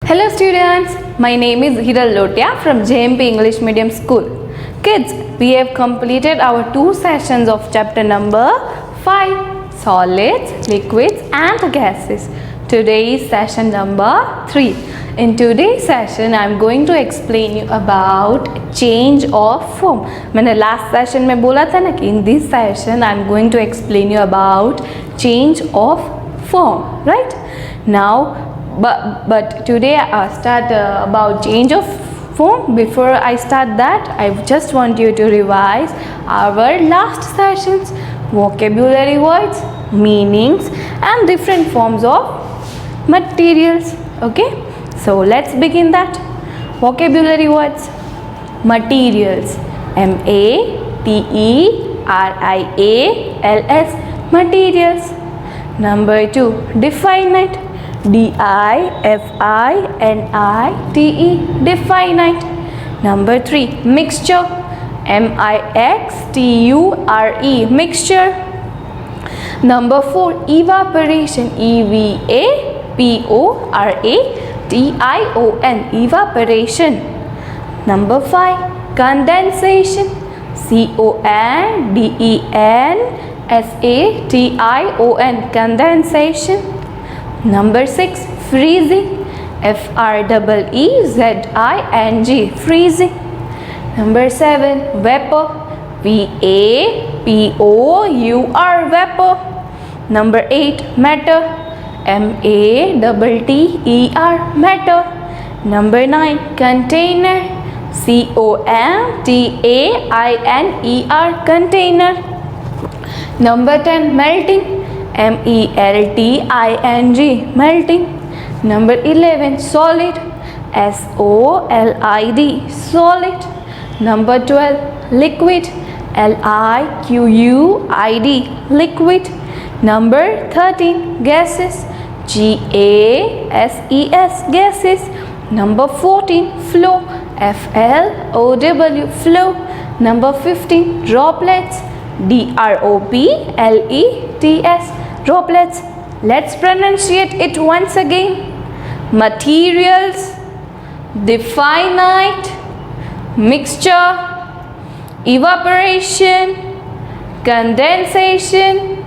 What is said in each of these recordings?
Hello students, my name is Hiral Lotia from JMP English Medium School. Kids, we have completed our 2 sessions of chapter number 5, solids, liquids and gases. Today is session number 3. In today's session, I am going to explain you about change of form. मैंने last session में बोला था ना कि in this session I am going to explain you about change of form, right? Now, but today I start about change of form. Before I start that, I just want you to revise our last sessions, vocabulary words, meanings and different forms of materials. Okay, so let's begin that. Vocabulary words: materials, materials, materials. Number 2, definite, definite, definite. Number 3, mixture, mixture, mixture. Number 4, evaporation, evaporation, evaporation. Number 5, condensation, condensation, condensation. Number 6, freezing, freezing, freezing. Number 7, vapor, vapor, vapor. Number 8, matter, matter, matter. Number 9, container, container, container. Number 10, melting, melting, melting. Number 11, solid, solid, solid. Number 12, liquid, liquid, liquid. Number 13, gases, gases, gases. Number 14, flow, flow, flow. Number 15, droplets, droplets, droplets. Let's pronunciate it once again. Materials, definite, mixture, evaporation, condensation,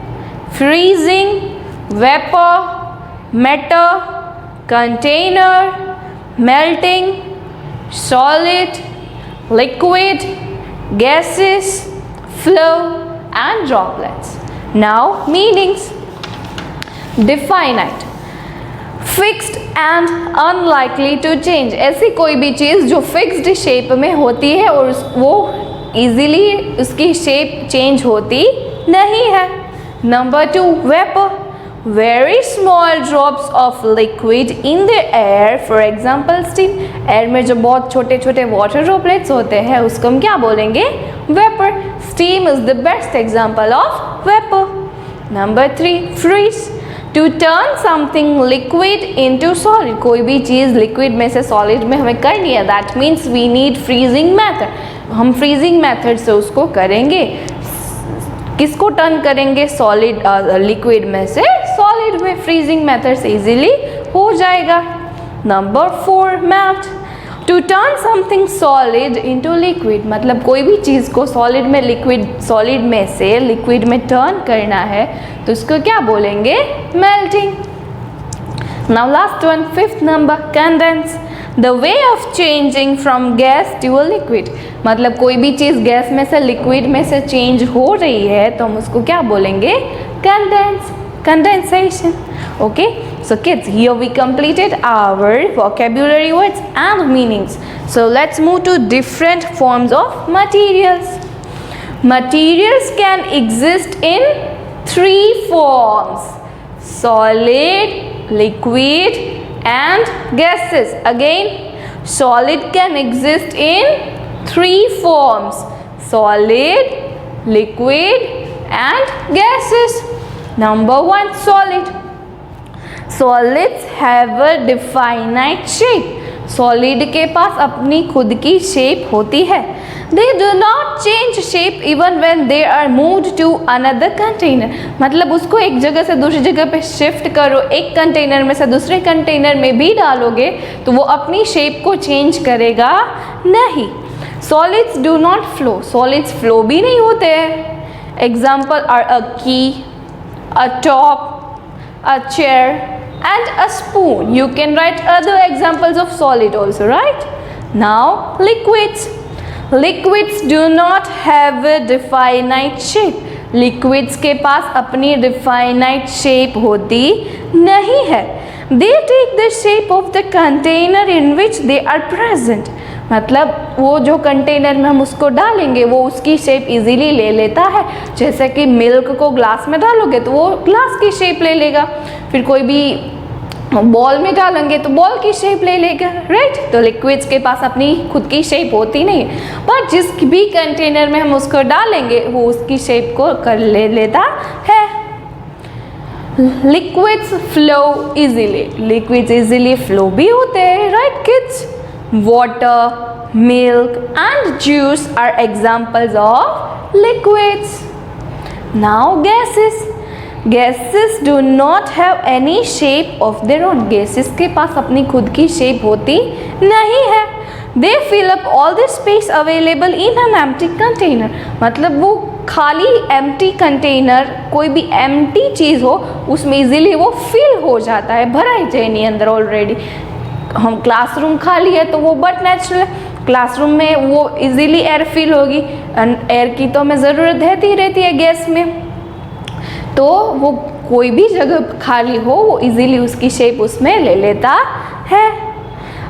freezing, vapor, matter, container, melting, solid, liquid, gases, flow and droplets. Now meanings. Definite, fixed and unlikely to change. ऐसी कोई भी चीज़ जो fixed shape में होती है और वो easily उसकी शेप चेंज होती नहीं है. Number 2, vapour, very small drops of liquid in the air, for example steam. Air में जो बहुत छोटे छोटे वाटर ड्रॉपलेट्स होते हैं उसको हम क्या बोलेंगे? Vapour. Steam is the best example of vapor. Number 3, freeze, to turn something liquid into solid. कोई भी चीज़ लिक्विड में से सॉलिड में हमें करनी है, that means we need freezing method. हम freezing method से उसको करेंगे. किसको टर्न करेंगे? सॉलिड लिक्विड में से सॉलिड में. फ्रीजिंग मेथड से इजीली हो जाएगा. Number 4, melt, to turn something solid into liquid. मतलब कोई भी चीज़ को सॉलिड में लिक्विड, सॉलिड में से लिक्विड में टर्न करना है तो उसको क्या बोलेंगे? Melting. Now last one, 5th number, condense, the way of changing from gas to a liquid. मतलब कोई भी चीज़ गैस में से लिक्विड में से चेंज हो रही है तो हम उसको क्या बोलेंगे? Condense, condensation. Okay, so kids, here we completed our vocabulary words and meanings. So let's move to different forms of materials. Materials can exist in 3 forms: solid, liquid and gases. Again, solid can exist in 3 forms: solid, liquid and gases. Number 1, solid. Solids have a definite shape. Solid के पास अपनी खुद की shape होती है। They do not change shape even when they are moved to another container। मतलब उसको एक जगह से दूसरी जगह पे शिफ्ट करो, एक कंटेनर में से दूसरे कंटेनर में भी डालोगे तो वो अपनी शेप को चेंज करेगा नहीं। Solids do not flow। Solids flow भी नहीं होते हैं। Example are a key, a top, a chair and a spoon। You can write other examples of solid also, right? Now liquids। Liquids do not have a definite shape। Liquids के पास अपनी definite shape होती नहीं है। They take the shape of the container in which they are present। मतलब वो जो container में हम उसको डालेंगे वो उसकी शेप इजीली ले लेता है। जैसे कि मिल्क को ग्लास में डालोगे तो वो ग्लास की शेप ले लेगा, फिर कोई भी बॉल में डालेंगे तो बॉल की शेप ले लेगा, राइट। तो लिक्विड्स के पास अपनी खुद की शेप होती नहीं है, पर जिस भी कंटेनर में हम उसको डालेंगे वो उसकी शेप को कर ले लेता है। Liquids flow easily. Liquids easily flow भी होते हैं, right kids. Water, milk and juice are examples of liquids. Now gases. Gases do not have any shape of their own. Gases के पास अपनी खुद की शेप होती नहीं है। They fill up all the space available in an empty container. मतलब वो खाली एम्प्टी कंटेनर, कोई भी एम्प्टी चीज़ हो उसमें इजीली वो फिल हो जाता है, भरा ही जाए नहीं अंदर ऑलरेडी। हम क्लासरूम खाली है तो वो बट नेचुरल है, क्लासरूम में वो इजीली एयर फिल होगी। एयर की तो हमें ज़रूरत रहती है गैस में, तो वो कोई भी जगह खाली हो वो इजीली उसकी शेप उसमें ले लेता है।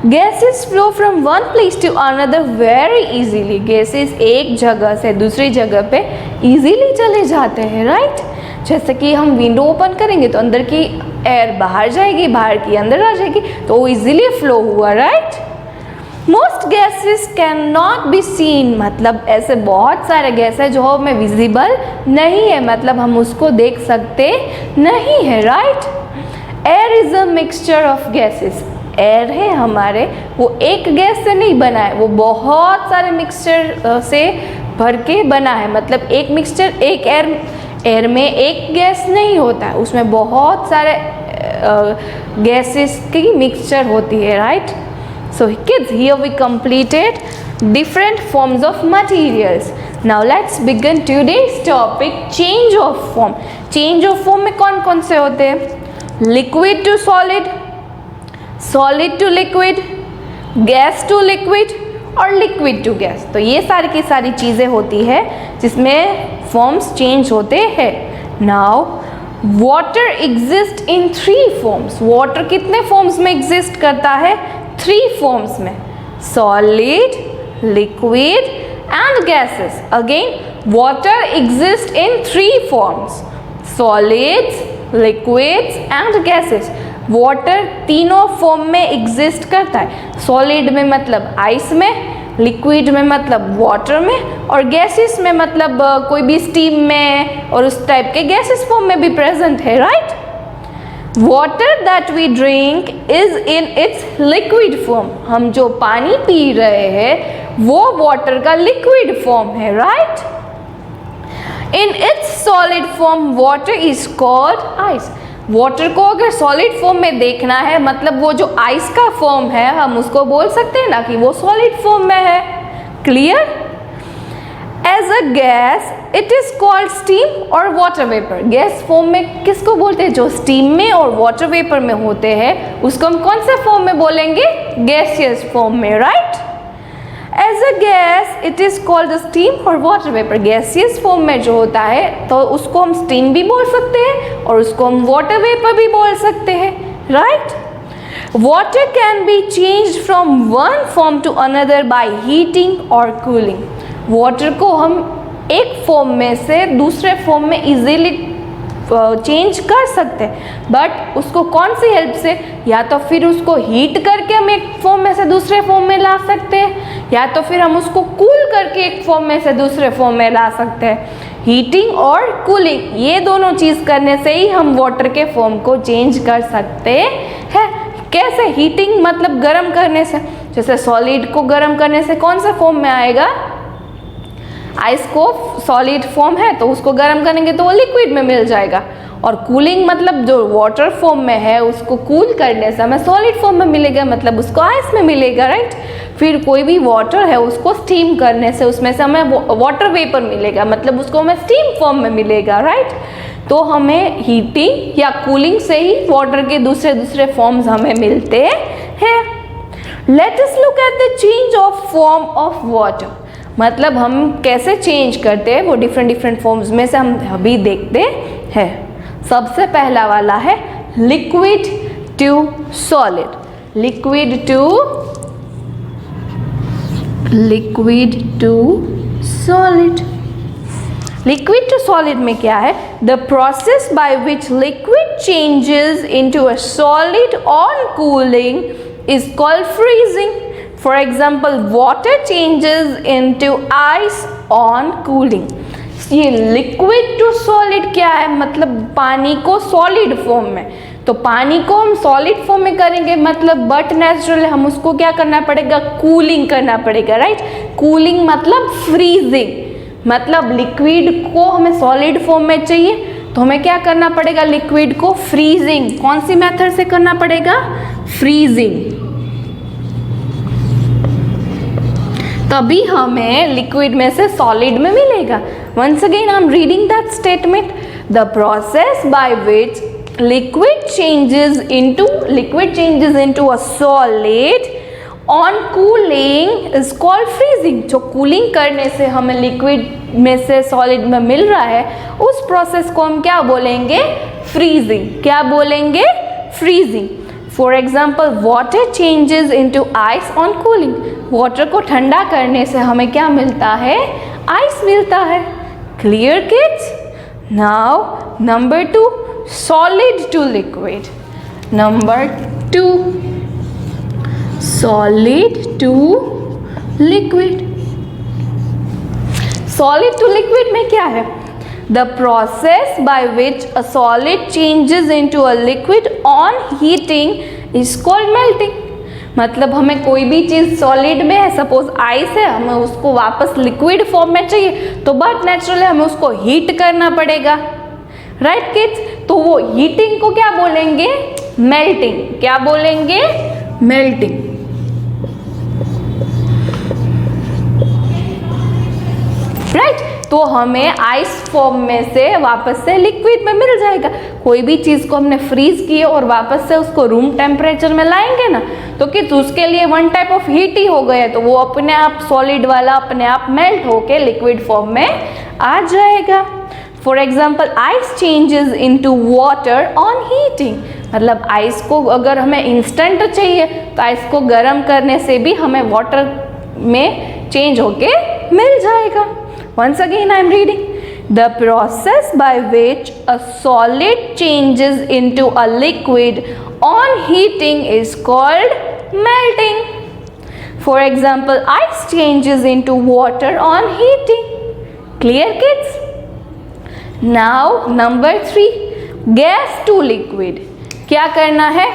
Gases flow from one place to another very easily. Gases एक जगह से दूसरी जगह पे इजीली चले जाते हैं, राइट। जैसे कि हम विंडो ओपन करेंगे तो अंदर की एयर बाहर जाएगी, बाहर की अंदर आ जाएगी, तो वो इजीली फ्लो हुआ, right. Most gases can not be seen. मतलब ऐसे बहुत सारे गैस है जो हमें विजिबल नहीं है, मतलब हम उसको देख सकते नहीं है, right. Air is a mixture of gases. Air है हमारे, वो एक गैस से नहीं बना है, वो बहुत सारे मिक्सचर से भर के बना है। मतलब एक मिक्सचर, एक एयर में एक गैस नहीं होता है, उसमें बहुत सारे गैसेस की मिक्सचर होती है, right. So kids, here we completed different forms of materials. Now let's begin today's topic, change of form. Change of form में कौन कौन से होते हैं? Liquid to solid, solid to liquid, gas to liquid और liquid to gas। तो ये सारी की सारी चीज़ें होती है जिसमें forms change होते हैं। Now water exists in 3 forms। Water कितने forms में exist करता है? 3 forms में, solid, liquid and gases। Again, water exists in 3 forms, solids, liquids and gases। water तीनों फॉर्म में एग्जिस्ट करता है। सॉलिड में मतलब आइस में, लिक्विड में मतलब वाटर में और गैसेस में मतलब कोई भी स्टीम में और उस टाइप के गैसेस फॉर्म में भी प्रेजेंट है, right. Water that we drink is in its liquid form। हम जो पानी पी रहे हैं वो वाटर का लिक्विड फॉर्म है, right. In its solid form water is called ice। Water को अगर सॉलिड फॉर्म में देखना है मतलब वो जो आइस का फॉर्म है हम उसको बोल सकते हैं ना कि वो सॉलिड फॉर्म में है। Clear. As a gas it is called steam और वाटर वेपर। गैस फॉर्म में किसको बोलते हैं? जो स्टीम में और वाटर वेपर में होते हैं उसको हम कौन से फॉर्म में बोलेंगे? गैसियस फॉर्म में, right. As a gas it is called steam और वाटर वेपर। गैसियस फॉर्म में जो होता है तो उसको हम स्टीम भी बोल सकते हैं और उसको हम वाटर वेपर भी बोल सकते हैं, right. Water can be change from one form to another by heating और कूलिंग। वाटर को हम एक फॉर्म में से दूसरे फॉर्म में इजीली चेंज कर सकते हैं, बट उसको कौन सी हेल्प से? या तो फिर उसको हीट करके हम एक फॉर्म में से दूसरे फॉर्म में ला सकते हैं या तो फिर हम उसको कूल करके एक फॉर्म में से दूसरे फॉर्म में ला सकते हैं। हीटिंग और कूलिंग ये दोनों चीज़ करने से ही हम वाटर के फॉर्म को चेंज कर सकते हैं। कैसे? हीटिंग मतलब गर्म करने से। जैसे सॉलिड को गर्म करने से कौन सा फॉर्म में आएगा? आइस को सॉलिड फॉर्म है तो उसको गर्म करेंगे तो वो लिक्विड में मिल जाएगा। और कूलिंग मतलब जो वाटर फॉर्म में है उसको कूल करने से हमें सॉलिड फॉर्म में मिलेगा, मतलब उसको आइस में मिलेगा, राइट। फिर कोई भी वाटर है उसको स्टीम करने से उसमें से हमें वाटर वेपर मिलेगा, मतलब उसको हमें स्टीम फॉर्म में मिलेगा, राइट। तो हमें हीटिंग या कूलिंग से ही वाटर के दूसरे दूसरे फॉर्म्स हमें मिलते हैं। Late us look at the change of form of water, मतलब हम कैसे चेंज करते हैं वो डिफरेंट फॉर्म्स में से हम अभी देखते हैं। सबसे पहला वाला है liquid to solid. Liquid to solid. Liquid to solid में क्या है? The process by which liquid changes into a solid on cooling is called freezing. For example water changes into ice on cooling. ये liquid to solid क्या है? मतलब पानी को solid form में, तो पानी को हम सॉलिड फॉर्म में करेंगे मतलब बट नेचुरली हम उसको क्या करना पड़ेगा? कूलिंग करना पड़ेगा, राइट। कूलिंग मतलब फ्रीजिंग, मतलब लिक्विड को हमें सॉलिड फॉर्म में चाहिए तो हमें क्या करना पड़ेगा? लिक्विड को फ्रीजिंग। कौन सी मेथड से करना पड़ेगा? फ्रीजिंग। तभी हमें लिक्विड में से सॉलिड में मिलेगा। Once again I am reading that statement. The process by which liquid changes into a solid on cooling is called freezing। जो कूलिंग करने से हमें लिक्विड में से सॉलिड में मिल रहा है उस प्रोसेस को हम क्या बोलेंगे? फ्रीजिंग। क्या बोलेंगे? Freezing. For example water changes into ice on cooling. Water को ठंडा करने से हमें क्या मिलता है? आइस मिलता है। Clear kids? Now number 2, solid to liquid. Number 2, solid to liquid. Solid to liquid में क्या है? The process by which a solid changes into a liquid on heating is called melting. मतलब हमें कोई भी चीज़ सॉलिड में है, सपोज आइस है, हमें उसको वापस लिक्विड फॉर्म में चाहिए तो बट नेचुरली हमें उसको हीट करना पड़ेगा, राइट किड्स। तो वो हीटिंग को क्या बोलेंगे? मेल्टिंग। क्या बोलेंगे? मेल्टिंग। राइट। तो हमें आइस फॉर्म में से वापस से लिक्विड में मिल जाएगा। कोई भी चीज़ को हमने फ्रीज किए और वापस से उसको रूम टेम्परेचर में लाएंगे ना तो किड्स उसके लिए वन टाइप ऑफ हीट ही हो गया, तो वो अपने आप सॉलिड वाला अपने आप मेल्ट होके लिक्विड फॉर्म में आ जाएगा। For example ice changes into water on heating. मतलब आइस को अगर हमें इंस्टेंट चाहिए तो आइस को गर्म करने से भी हमें वाटर में चेंज होके मिल जाएगा। Once again I am reading. The process by which a solid changes into a liquid on heating is called melting. For example ice changes into water on heating. Clear kids? Now number 3, gas to liquid. क्या करना है?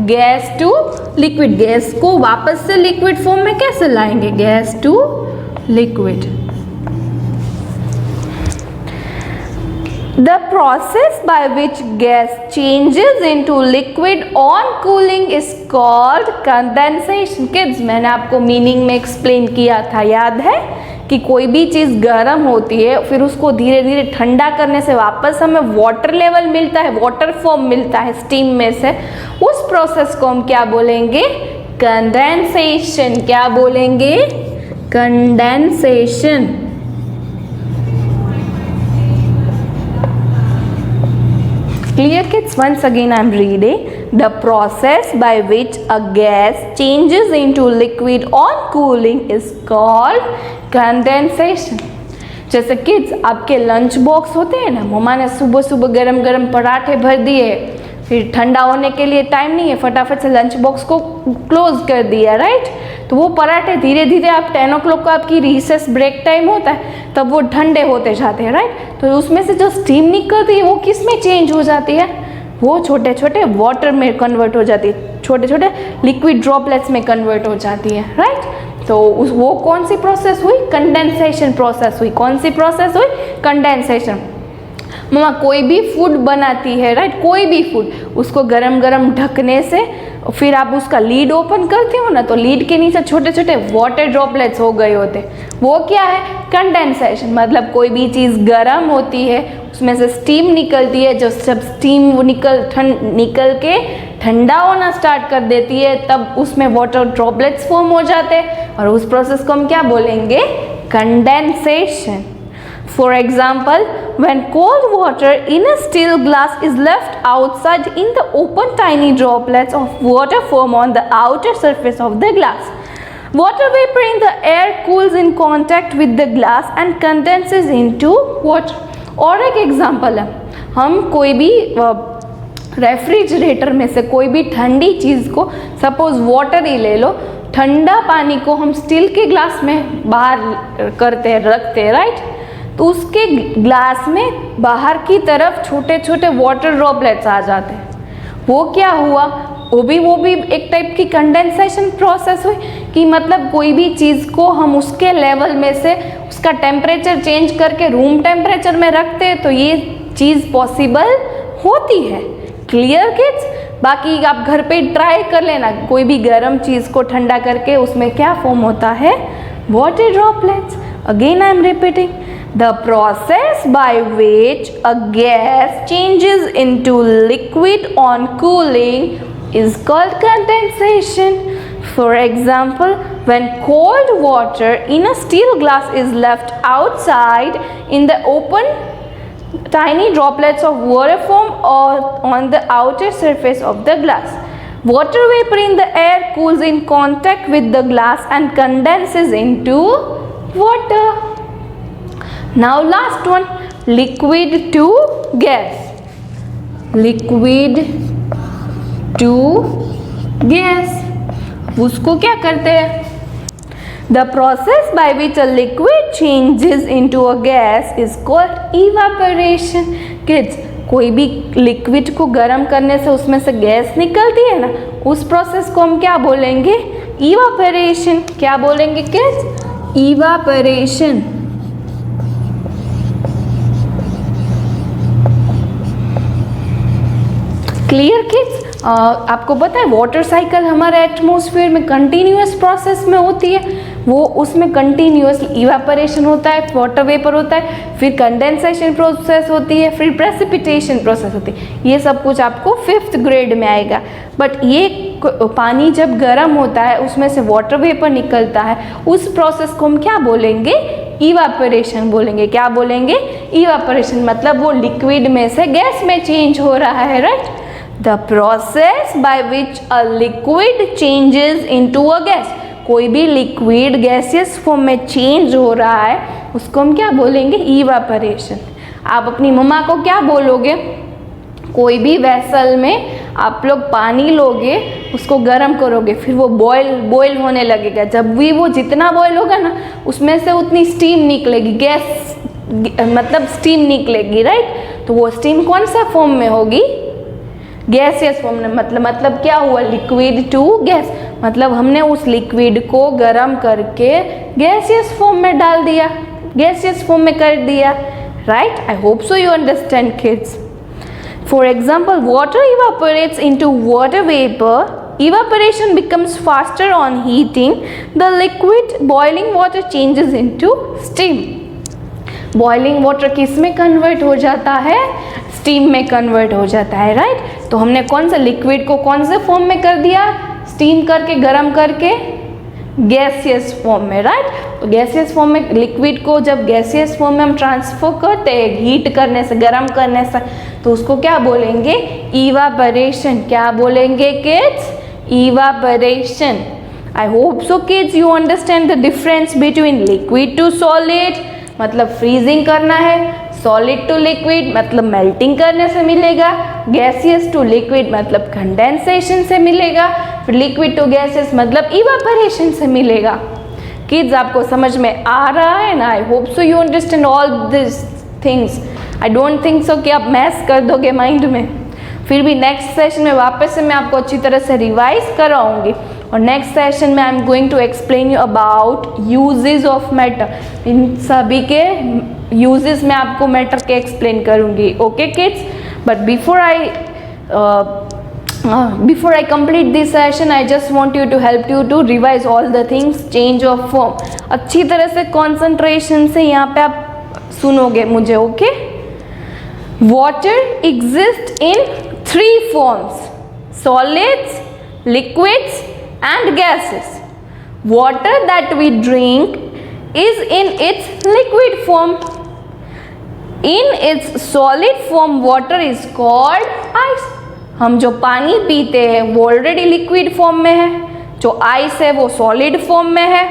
Gas to liquid. Gas को वापस से liquid form में कैसे लाएंगे? Gas to liquid. The process by which gas changes into liquid on cooling is called condensation. Kids, मैंने आपको मीनिंग में एक्सप्लेन किया था, याद है कि कोई भी चीज़ गर्म होती है फिर उसको धीरे धीरे ठंडा करने से वापस हमें वाटर लेवल मिलता है, वाटर फॉर्म मिलता है स्टीम में से। उस प्रोसेस को हम क्या बोलेंगे? कंडेंसेशन। क्या बोलेंगे? Condensation. Clear kids? Once again I am reading. The process by which a gas changes into liquid on cooling is called condensation. जैसे किड्स आपके लंच बॉक्स होते हैं ना, मम्मा ने सुबह सुबह गरम गरम पराठे भर दिए, फिर ठंडा होने के लिए टाइम नहीं है, फटाफट से लंच बॉक्स को क्लोज कर दिया, राइट। तो वो पराठे धीरे धीरे आप 10 o'clock को आपकी रिसेस ब्रेक टाइम होता है तब वो ठंडे होते जाते हैं, राइट। तो उसमें से जो स्टीम निकलती है वो किस में चेंज हो जाती है? वो छोटे छोटे वाटर में कन्वर्ट हो जाती है। छोटे छोटे लिक्विड ड्रॉपलेट्स में कन्वर्ट हो जाती है, राइट। तो वो कौन सी प्रोसेस हुई? कंडेंसेशन प्रोसेस हुई। कौन सी प्रोसेस हुई? कंडेंसेशन। मम्मा कोई भी फूड बनाती है, राइट, कोई भी फूड, उसको गरम गरम ढकने से फिर आप उसका लीड ओपन करते हो ना, तो लीड के नीचे छोटे छोटे वाटर ड्रॉपलेट्स हो गए होते, वो क्या है? कंडेंसेशन। मतलब कोई भी चीज़ गरम होती है, उसमें से स्टीम निकलती है, जो जब स्टीम निकल के ठंडा होना स्टार्ट कर देती है, तब उसमें वाटर ड्रॉपलेट्स फॉर्म हो जाते हैं, और उस प्रोसेस को हम क्या बोलेंगे? Condensation. For example, when cold water in a still glass is left outside in the open, tiny droplets of water form on the outer surface of the glass. Water vapor in the air cools in contact with the glass and condenses into water. और एक example है, हम कोई भी refrigerator में से कोई भी ठंडी चीज़ को, सपोज वाटर ही ले लो, ठंडा पानी को हम स्टील के ग्लास में बाहर करते हैं, रखते हैं, राइट। तो उसके ग्लास में बाहर की तरफ छोटे छोटे वाटर ड्रॉपलेट्स आ जाते हैं। वो क्या हुआ? वो भी एक टाइप की कंडेंसेशन प्रोसेस हुई, कि मतलब कोई भी चीज़ को हम उसके लेवल में से उसका टेम्परेचर चेंज करके रूम टेम्परेचर में रखते हैं, तो ये चीज़ पॉसिबल होती है। Clear kids? बाकी आप घर पे ट्राई कर लेना, कोई भी गर्म चीज़ को ठंडा करके उसमें क्या फॉर्म होता है? Water droplets. Again I am repeating, the process by which a gas changes into liquid on cooling is called condensation. For example, when cold water in a steel glass is left outside in the open, tiny droplets of water form on the outer surface of the glass. Water vapor in the air cools in contact with the glass and condenses into water. Now last one, liquid to gas. Liquid to gas. उसको क्या करते हैं? The process by which a liquid changes into a gas is called evaporation. Kids, कोई भी liquid को गर्म करने से उसमें से गैस निकलती है ना, उस प्रोसेस को हम क्या बोलेंगे? इवापोरेशन। क्या बोलेंगे किड्स? इवापोरेशन। Clear kids? आपको पता है वाटर साइकिल हमारे एटमॉस्फेयर में कंटिन्यूअस प्रोसेस में होती है, वो उसमें कंटिन्यूअस इवापोरेशन होता है, वाटर वेपर होता है, फिर कंडेंसेशन प्रोसेस होती है, फिर प्रेसिपिटेशन प्रोसेस होती है। ये सब कुछ आपको 5th ग्रेड में आएगा। बट ये पानी जब गर्म होता है, उसमें से वाटर वेपर निकलता है, उस प्रोसेस को हम क्या बोलेंगे? इवापोरेशन बोलेंगे। क्या बोलेंगे? इवापोरेशन। मतलब वो लिक्विड में से गैस में चेंज हो रहा है, right. The process by which a liquid changes into a gas. कोई भी लिक्विड गैसियस फॉर्म में चेंज हो रहा है, उसको हम क्या बोलेंगे? इवापोरेशन। आप अपनी मम्मा को क्या बोलोगे? कोई भी वेसल में आप लोग पानी लोगे, उसको गर्म करोगे, फिर वो बॉयल होने लगेगा। जब भी वो जितना बॉयल होगा ना, उसमें से उतनी स्टीम निकलेगी, गैस मतलब स्टीम निकलेगी, राइट। तो वो स्टीम कौन सा फॉर्म में होगी? गैसियस फॉर्म में। मतलब क्या हुआ? Liquid to gas. मतलब हमने उस लिक्विड को गर्म करके गैसियस फॉर्म में डाल दिया, गैसियस फॉर्म में कर दिया, right. I hope so you understand kids. For example, water evaporates into water vapour. Evaporation becomes faster on heating. The liquid boiling water changes into steam. Boiling water किस में convert हो जाता है? Steam में convert हो जाता है, right. तो हमने कौन सा लिक्विड को कौन से फॉर्म में कर दिया? स्टीम करके, गर्म करके गैसियस फॉर्म में, राइट। तो गैसियस फॉर्म में लिक्विड को जब गैसियस फॉर्म में हम ट्रांसफर करते हैं हीट करने से, गर्म करने से, तो उसको क्या बोलेंगे? इवापोरेशन। क्या बोलेंगे kids? Evaporation. I hope so kids you understand the difference between liquid to solid, मतलब फ्रीजिंग करना है, सॉलिड टू लिक्विड मतलब मेल्टिंग करने से मिलेगा, गैसियस टू लिक्विड मतलब कंडेंसेशन से मिलेगा, फिर लिक्विड टू गैसियस मतलब इवापोरेशन से मिलेगा। किड्स, आपको समझ में आ रहा है ना? आई hope so you understand all this things. I don't think so कि आप मैस कर दोगे माइंड में। फिर भी नेक्स्ट सेशन में वापस से मैं आपको अच्छी तरह से रिवाइज कराऊंगी और नेक्स्ट सेशन में I am going to explain you about uses of matter. इन सभी के यूजेस मैं आपको मैटर के एक्सप्लेन करूंगी। Okay kids, but before I complete this session, I just want you to help you to revise all the things, change of form। अच्छी तरह से concentration से यहाँ पे आप सुनोगे मुझे। Okay, water exists in 3 forms: solids, liquids and gases. Water that we drink is in its liquid form. In its solid form, water is called ice. हम जो पानी पीते हैं वो ऑलरेडी लिक्विड फॉर्म में है, जो आइस है वो सॉलिड फॉर्म में है।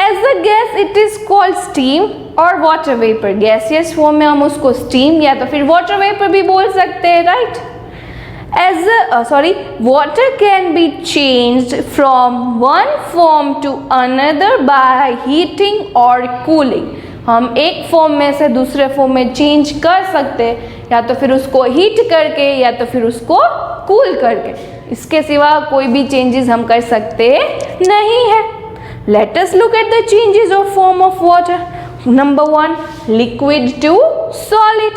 As a gas it is called steam और वाटर वेपर। गैसियस फॉर्म में हम उसको स्टीम या तो फिर वाटर वेपर भी बोल सकते हैं, right. Water can be changed from one form to another by heating और कूलिंग। हम एक फॉर्म में से दूसरे फॉर्म में चेंज कर सकते हैं, या तो फिर उसको हीट करके या तो फिर उसको कूल करके। इसके सिवा कोई भी चेंजेस हम कर सकते नहीं है। Let us look at the changes of form of water. Number 1, liquid to solid.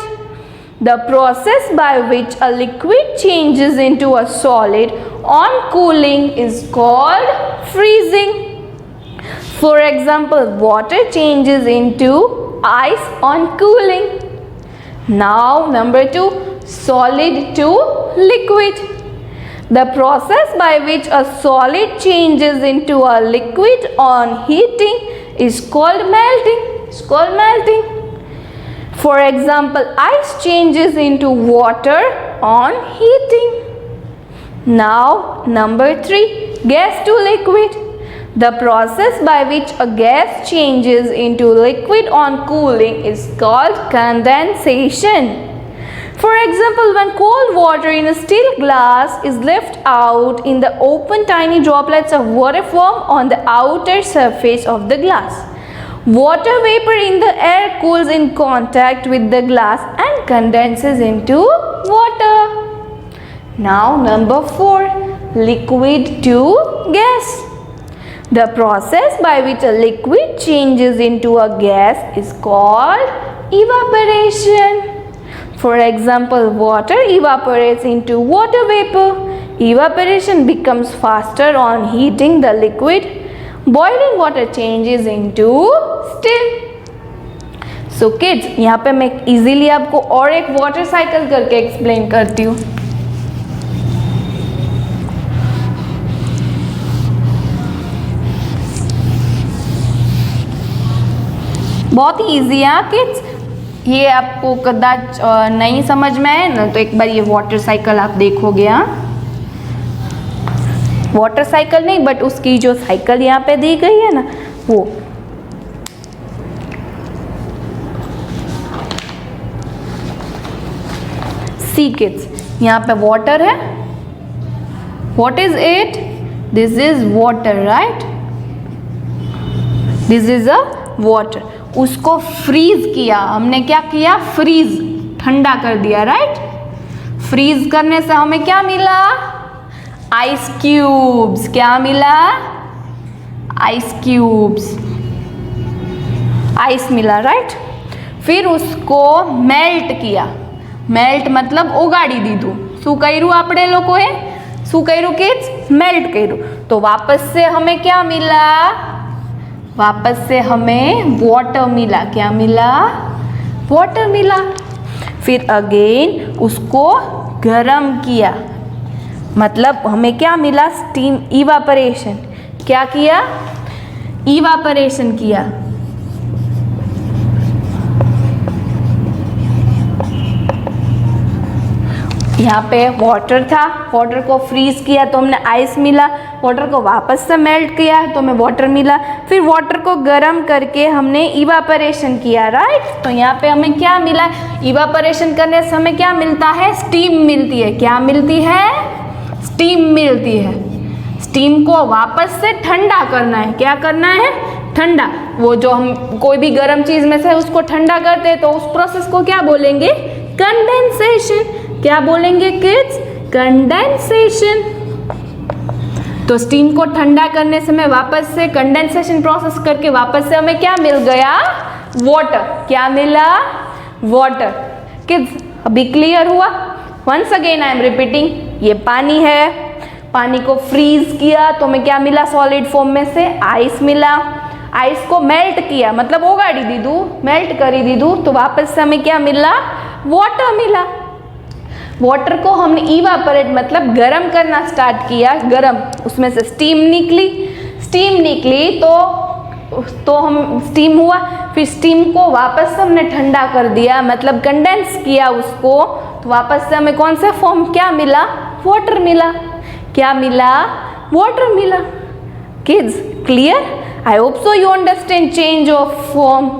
The process by which a liquid changes into a solid on cooling is called freezing. For example, water changes into ice on cooling. Now, number 2, solid to liquid. The process by which a solid changes into a liquid on heating is called melting. It's called melting. For example, ice changes into water on heating. Now, number 3, gas to liquid. The process by which a gas changes into liquid on cooling is called condensation. For example, when cold water in a steel glass is left out in the open, tiny droplets of water form on the outer surface of the glass. Water vapor in the air cools in contact with the glass and condenses into water. Now, number 4, liquid to gas. The process by which a liquid changes into a gas is called evaporation. For example, water evaporates into water vapor. Evaporation becomes faster on heating the liquid. Boiling water changes into still. So kids, यहाँ पे मैं easily आपको और एक water cycle करके explain करती हूँ। बहुत ही ईजी है किड्स, ये आपको कदाच नहीं समझ में आए ना तो एक बार ये वाटर साइकिल आप देखोगे। वाटर साइकिल नहीं बट उसकी जो साइकिल यहाँ पे दी गई है ना वो। सी किड्स, यहाँ पे वाटर है। What is it? This is water, right. This is a water. उसको फ्रीज किया हमने। क्या किया? फ्रीज, ठंडा कर दिया, राइट। फ्रीज करने से हमें क्या मिला? Ice cubes. क्या मिला? आइस क्यूब्स, आइस मिला, राइट। फिर उसको मेल्ट किया। मेल्ट मतलब ओगाड़ी दीधु। शू कर्यु आपणे लोकोए? शू कर्यु किड्स? मेल्ट कर्यु। तो वापस से हमें क्या मिला? वापस से हमें वाटर मिला। क्या मिला? वाटर मिला। फिर अगेन उसको गरम किया, मतलब हमें क्या मिला? Steam, evaporation. क्या किया? इवापोरेशन किया। यहाँ पे वाटर था, वाटर को फ्रीज किया तो हमने आइस मिला। वाटर को वापस से मेल्ट किया तो हमें वाटर मिला। फिर वाटर को गर्म करके हमने इवापोरेशन किया, राइट। तो यहाँ पे हमें क्या मिला? इवापोरेशन करने से हमें क्या मिलता है? स्टीम मिलती है। क्या मिलती है? स्टीम मिलती है। स्टीम को वापस से ठंडा करना है। क्या करना है? ठंडा। वो जो हम कोई भी गर्म चीज में से उसको ठंडा करते हैं तो उस प्रोसेस को क्या बोलेंगे? कंडेंसेशन। क्या बोलेंगे किड्स? कंडेंसेशन। तो स्टीम को ठंडा करने से मैं वापस से कंडेंसेशन प्रोसेस करके वापस से हमें क्या मिल गया? वाटर। क्या मिला? वाटर। किड्स अभी क्लियर हुआ? Once again I am repeating, ये पानी है, पानी को फ्रीज किया तो हमें क्या मिला? सॉलिड फॉर्म में से आइस मिला। आइस को मेल्ट किया, मतलब ओगाड़ी दीदू, मेल्ट करी दीदू, तो वापस से हमें क्या मिला? वाटर मिला। वाटर को हमने इवापोरेट मतलब गर्म करना स्टार्ट किया, गर्म, उसमें से स्टीम निकली। स्टीम निकली तो हम स्टीम हुआ, फिर स्टीम को वापस से हमने ठंडा कर दिया, मतलब कंडेंस किया उसको, तो वापस से हमें कौन सा फॉर्म क्या मिला? वाटर मिला। क्या मिला? वाटर मिला। Kids clear? I hope so you understand change of form.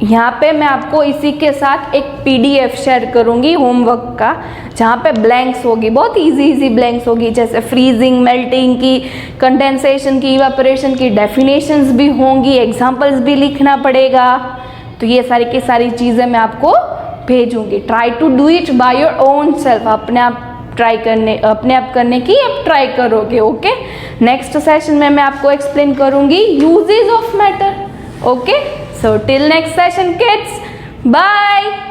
यहाँ पे मैं आपको इसी के साथ एक PDF शेयर करूँगी होमवर्क का, जहाँ पे ब्लैंक्स होगी, बहुत इजी ब्लैंक्स होगी, जैसे फ्रीजिंग, मेल्टिंग की, कंडेंसेशन की, इवापोरेशन की डेफिनेशंस भी होंगी, एग्जांपल्स भी लिखना पड़ेगा। तो ये सारी की सारी चीज़ें मैं आपको भेजूँगी। Try to do it by your own self, अपने आप करने की अब ट्राई करोगे। ओके, नेक्स्ट सेशन में मैं आपको एक्सप्लेन करूँगी uses of matter. Okay, so till next session kids, bye.